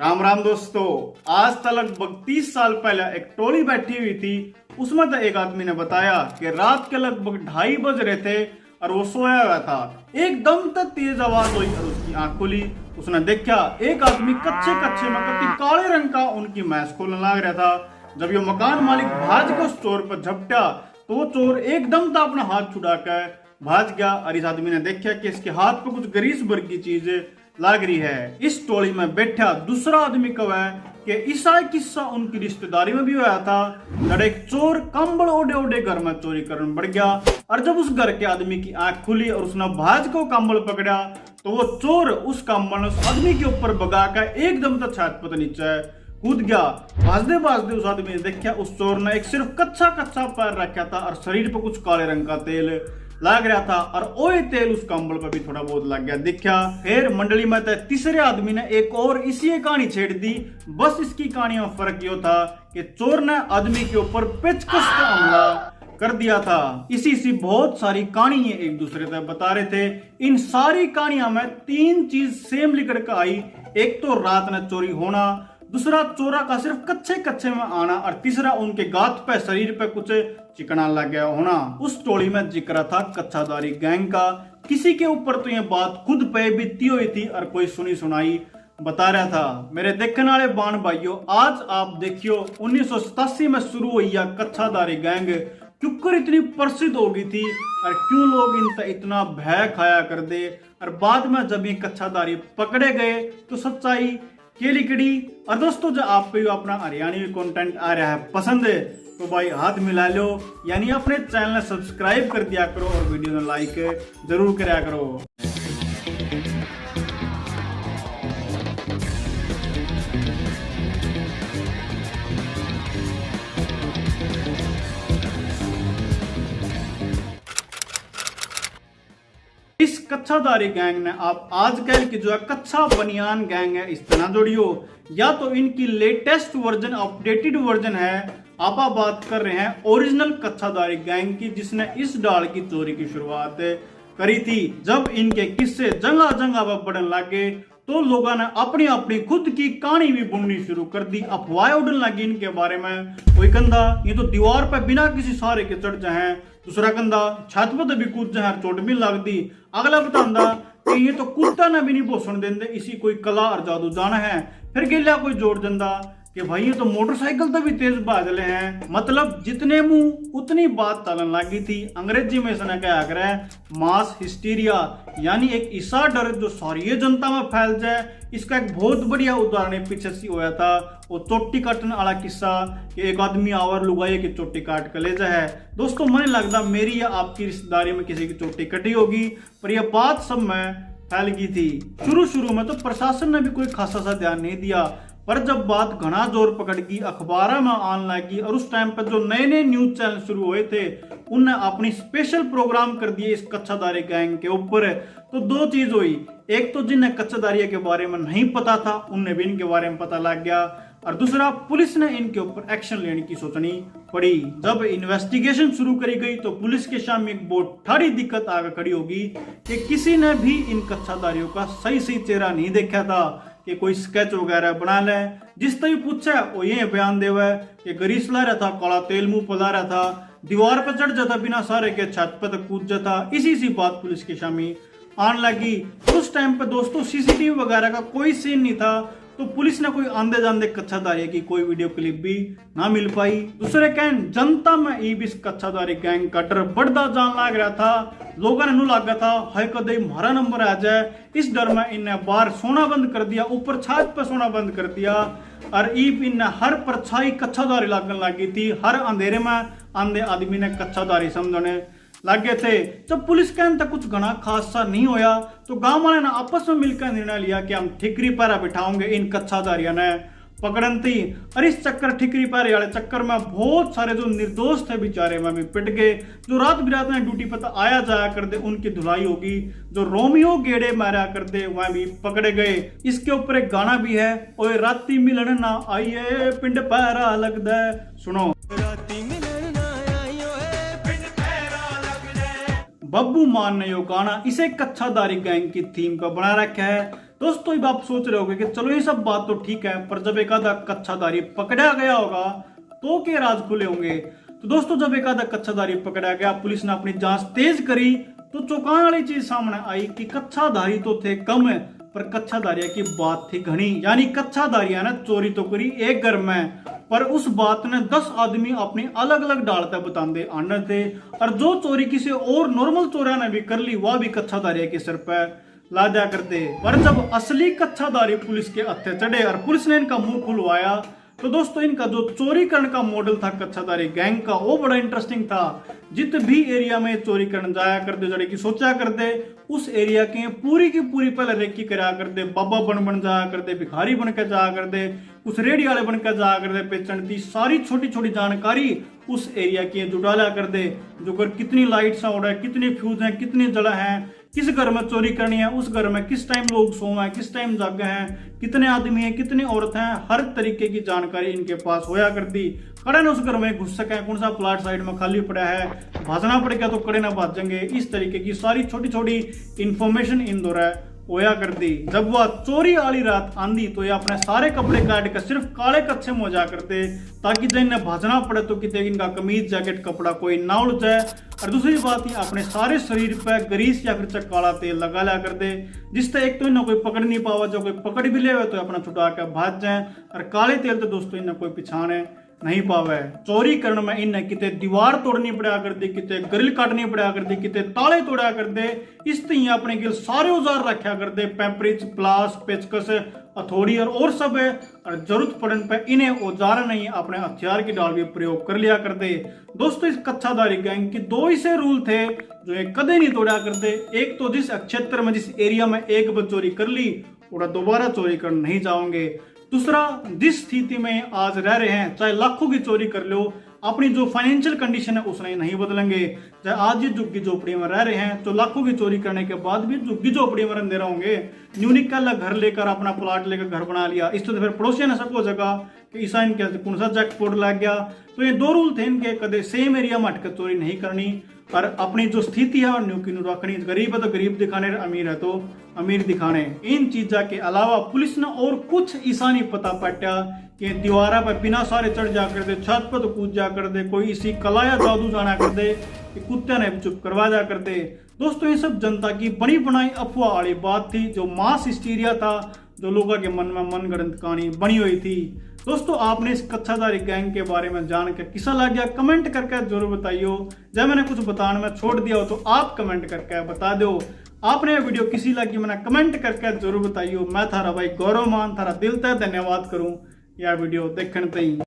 राम राम दोस्तों। आज तक लगभग 30 साल पहले एक टोली बैठी हुई थी। उसमें तो एक आदमी ने बताया कि रात के लगभग 2:30 बज रहे थे और वो सोया हुआ था। एकदम तक तेज आवाज हुई और उसकी आंख खुली। उसने देखा एक आदमी कच्चे कच्चे में कति काले रंग का उनकी मैस खोलने लग रहा था। जब ये मकान मालिक भाज के उस चोर पर झपटा तो वो चोर एकदम था अपना हाथ छुड़ा कर भाज गया और इस आदमी ने देखा कि इसके हाथ पर कुछ ग्रीस भर की चीज लग रही है। इस टोली में बैठा दूसरा आदमी कब है कि ऐसा किस्सा उनकी रिश्तेदारी में भी हुआ था। जब एक चोर कंबल ओढ़े ओढ़े घर में चोरी करने बढ़ गया और जब उस घर के आदमी की आंख खुली और उसने भाज को कंबल पकड़ा तो वो चोर उस कंबल उस आदमी के ऊपर भगाकर एकदम तक छत पर नीचे कूद गया। भाजते भाजते उस आदमी ने देखा उस चोर ने एक सिर्फ कच्चा कच्चा पैर रखा था और शरीर पर कुछ काले रंग का तेल लग रहा था और ओए तेल उस कंबल पर भी थोड़ा बहुत लग गया दिखा। फिर मंडली में तीसरे आदमी ने एक और इसी कहानी छेड़ दी। बस इसकी कहानी में फर्क ये था कि चोर ने आदमी के ऊपर पेचकस का हमला कर दिया था। इसी सी बहुत सारी कहानियां एक दूसरे से बता रहे थे। इन सारी कहानियों में 3 चीज सेम लिखकर के आई। एक तो रात में चोरी होना, दूसरा चोरा का सिर्फ कच्चे कच्चे में आना और तीसरा उनके गात पे शरीर पे कुछ चिकना लग गया होना। उस टोली में जिक्र था कच्चादारी गैंग का। किसी के ऊपर तो ये बात खुद पे बीती हुई थी और कोई सुनी सुनाई बता रहा था। मेरे देखने वाले बाण भाइयों, आज आप देखियो 1987 में शुरू हुई यह कच्चादारी गैंग क्यों इतनी प्रसिद्ध हो गई थी और क्यों लोग इनसे इतना भय खाया कर दे। और बाद में जब ये कच्चादारी पकड़े गए तो सच्चाई के लिकड़ी। और दोस्तों, जो आपको अपना हरियाणवी कंटेंट आ रहा है पसंद है तो भाई हाथ मिला लो, यानी अपने चैनल ने सब्सक्राइब कर दिया करो और वीडियो में लाइक जरूर कराया करो। इस कच्चादारी गैंग ने आप आजकल की जो है कच्चा बनियान गैंग है इस तरह जोड़ियो, या तो इनकी लेटेस्ट वर्जन अपडेटेड वर्जन है। आप बात कर रहे हैं ओरिजिनल कच्चादारी गैंग की, जिसने इस डाल की चोरी की शुरुआत करी थी। जब इनके किस्से जगह जगह पर बढ़ने लगे तो लोगों ने अपनी अपनी खुद की कहानी भी बुननी शुरू कर दी। अफवाहें उड़ने लगी इनके बारे में। कोई कंधा ये तो दीवार पर बिना किसी सहारे के चढ़ जाए, दूसरा कंधा छत पर भी कूद जाए, चोट भी लग दी। अगला बतांदा कि ये तो कुत्ता ने भी नहीं भोसण देंदे, इसी कोई कला और जादू जाना है। फिर गिला कोई जोड़ देंदा कि भाई ये तो मोटरसाइकिल तो भी तेज बादले हैं। मतलब जितने मुंह उतनी बात चलन लगी थी। अंग्रेजी में इसने क्या कर है मास हिस्टीरिया, यानी एक ऐसा डर जो सारी जनता में फैल जाए। इसका एक बहुत बढ़िया उदाहरण पीछे से हुआ था वो चोटी काटने वाला किस्सा कि एक आदमी आवर लुगाई की चोटी काट कर ले जाए। दोस्तों, मुझे लगता मेरी या आपकी रिश्तेदारी में किसी की चोटी कटी होगी, पर यह बात सब में फैल गई थी। शुरू में तो प्रशासन ने भी कोई खासा सा ध्यान नहीं दिया, पर जब बात घना जोर पकड़ गई, अखबार में आने लगी और उस टाइम पर जो नए नए न्यूज चैनल शुरू हुए थे उनने अपनी स्पेशल प्रोग्राम कर दिए इस कच्चादारी गैंग के ऊपर। तो 2 चीज हुई, एक तो जिन्हें कच्चादारी के बारे में नहीं पता था उन्हें भी इनके बारे में पता लग गया, और दूसरा पुलिस ने इनके ऊपर एक्शन लेने की सोचनी पड़ी। जब इन्वेस्टिगेशन शुरू करी गई तो पुलिस के सामने एक बहुत ठाड़ी दिक्कत आगे खड़ी होगी कि किसी ने भी इन कच्चादारियों का सही चेहरा नहीं देखा था कि कोई स्केच वगैरह बना ले। जिस तरह पूछा वो ये बयान देवे कि गरीस ला रहा था, काला तेल मुंह पला रहा था, दीवार पर चढ़ जाता बिना सारे के, छत पर तक कूद जाता। इसी बात पुलिस के सामने आने लगी। उस टाइम पे दोस्तों सीसीटीवी वगैरह का कोई सीन नहीं था, तो पुलिस ने कोई आंदे जांदे कच्चादारी की कोई वीडियो क्लिप भी ना मिल पाई। दूसरे कहन जनता में इस कच्चादारी गैंग का डर बढ़ता जान लग रहा था। लोगों ने लगा था हाय कदे हमारा नंबर आ जाए। इस डर में इन्हें बाहर सोना बंद कर दिया, ऊपर छत पर सोना बंद कर दिया और इन्हें हर परछाई कच्चादारी लगने लगी थी। हर अंधेरे में आंधे आदमी ने कच्चादारी समझने लगे थे। जब पुलिस के अंत कुछ घना खासा नहीं होया तो गांव वाले ने आपस में मिलकर निर्णय लिया कि हम ठिकरी पैरा बिठाओगे इन कच्चादारियों ने पकड़न थी। और इस चक्कर ठिकरी पैरे वाले चक्कर में बहुत सारे जो निर्दोष थे बेचारे में भी पिट गए। जो रात बिरात में ड्यूटी पर आया जाया कर दे उनकी धुलाई होगी, जो रोमियो गेड़े मारा कर दे वह भी पकड़े गए। इसके ऊपर एक गाना भी है, ओए राती मिलन ना आइए पिंड पैरा लगदा। सुनो बब्बू मान ने यो गाना इसे कच्चादारी गैंग की थीम का बना रखा है। दोस्तों अब आप सोच रहे होंगे कि चलो ये सब बात तो ठीक है, पर जब एक आधा कच्छाधारी पकड़ा गया होगा तो क्या राज खुले होंगे। तो दोस्तों जब एक आधा कच्छाधारी पकड़ा गया, पुलिस ने अपनी जांच तेज करी तो चौंकाने वाली चीज सामने आई कि कच्छाधारी तो थे कम है, पर कच्छाधारिया की बात थी घनी। यानी कच्छाधारिया ने चोरी तो करी एक घर में, पर उस बात ने 10 आदमी अपनी अलग अलग डालते बताते आने थे। और जो चोरी किसी और नॉर्मल चोरिया ने भी कर ली वह भी कच्छाधारिया के सिर पर ला जा करते। पर जब असली कच्छाधारी पुलिस के हत्थे चढ़े और पुलिस ने इनका मुंह खुलवाया तो दोस्तों इनका जो चोरी करने का मॉडल था कच्छाधारी गैंग का वो बड़ा इंटरेस्टिंग था। जित भी एरिया में चोरी करने जाया करते जड़े की सोचा करते उस एरिया के पूरी की पूरी पहले रेकी करा करते, बाबा बन जाया करते, भिखारी बन के जाया करते, कुछ रेडी वाले बन के जाया करते, पेचन थी सारी छोटी छोटी जानकारी उस एरिया की जुटाला करते। जो कर कितनी लाइट्स हो रहा है, कितनी फ्यूज है, कितनी जगह है, किस घर में चोरी करनी है, उस घर में किस टाइम लोग सो हैं, किस टाइम जागे हैं, कितने आदमी हैं, कितनी औरत हैं, हर तरीके की जानकारी इनके पास होया करती। कड़े ना उस घर में घुस सके, कौन सा प्लाट साइड में खाली पड़ा है, भाजना पड़ेगा तो कड़े ना भाजेंगे, इस तरीके की सारी छोटी छोटी इंफॉर्मेशन इन दौरा होया करती। जब वह चोरी वाली रात आंधी तो ये अपने सारे कपड़े काट कर सिर्फ काले कच्छे में हो जा करते, ताकि जब इन्हें भाजना पड़े तो कितने इनका कमीज जैकेट कपड़ा कोई ना उड़ जाए। और दूसरी बात ये अपने सारे शरीर पर ग्रीस या फिर काला तेल लगा लिया करते, जिससे एक तो इन्हें कोई पकड़ नहीं पावा, जो कोई पकड़ भी ले तो अपना छुटा कर भाज जाए। और काले तेल तो दोस्तों इन्हें कोई पिछाने नहीं पावे। चोरी करने में इन्हें कितने दीवार तोड़नी पड़ा करती, कितने ग्रिल काटनी पड़ा करती, कितने ताले तोड़ा करते, इस तरह अपने गिल सारे औजार रखा करते, पेपरिच, प्लास, पेचकस, हथौड़ी और सब है। और जरूरत पड़ने पर इन्हें औजार नहीं अपने हथियार की डाल भी प्रयोग कर लिया करते। दोस्तों इस कच्छाधारी गैंग के दो ऐसे रूल थे जो ये कदे नहीं तोड़ा करते। एक तो जिस क्षेत्र में, जिस एरिया में एक बार चोरी कर ली और दोबारा चोरी कर नहीं जाओगे। दूसरा, जिस स्थिति में आज रह रहे हैं चाहे लाखों की चोरी कर लो, अपनी जो फाइनेंशियल कंडीशन है उसने नहीं बदलेंगे। चाहे आज ये झुग्गी झोपड़ी में रह रहे हैं तो लाखों की चोरी करने के बाद भी झुग्गी झोपड़ी में रहते रहोगे। न्यूनिक का घर लेकर अपना प्लाट लेकर घर बना लिया, इस तो फिर पड़ोसियों ने सबको जगह कि ईसा इनके कौन सा जैकपॉट लग गया। तो ये दो रूल थे इनके, कदे सेम एरिया में हटकर चोरी नहीं करनी और अपनी जो स्थिति है न्यू की न्यू रखनी। गरीब है तो गरीब दिखाने, अमीर है तो अमीर दिखाने। इन चीजा के अलावा पुलिस ने और कुछ ऐसा नहीं पता पटा कि दीवारा पर बिना सारे चढ़ जा कर दे, छत पर तो कूद जा कर दे, कोई इसी कला या जादू जाना कर दे कि कुत्ते ने चुप करवा जा कर दे। दोस्तों ये सब जनता की बनी बनाई अफवाह वाली बात थी, जो मास हिस्टीरिया था, जो लोगों के मन में मनगढ़ंत कहानी बनी हुई थी। दोस्तों आपने इस कच्छाधारी गैंग के बारे में जानकर किसा लग गया कमेंट करके जरूर बताइयो। जब मैंने कुछ बताने में छोड़ दिया हो तो आप कमेंट करके बता दो। आपने वीडियो किसी लगी मैंने कमेंट करके जरूर बताइयो। मैं थारा भाई गौरव मान थारा दिल से धन्यवाद करूं यह वीडियो देखने तई।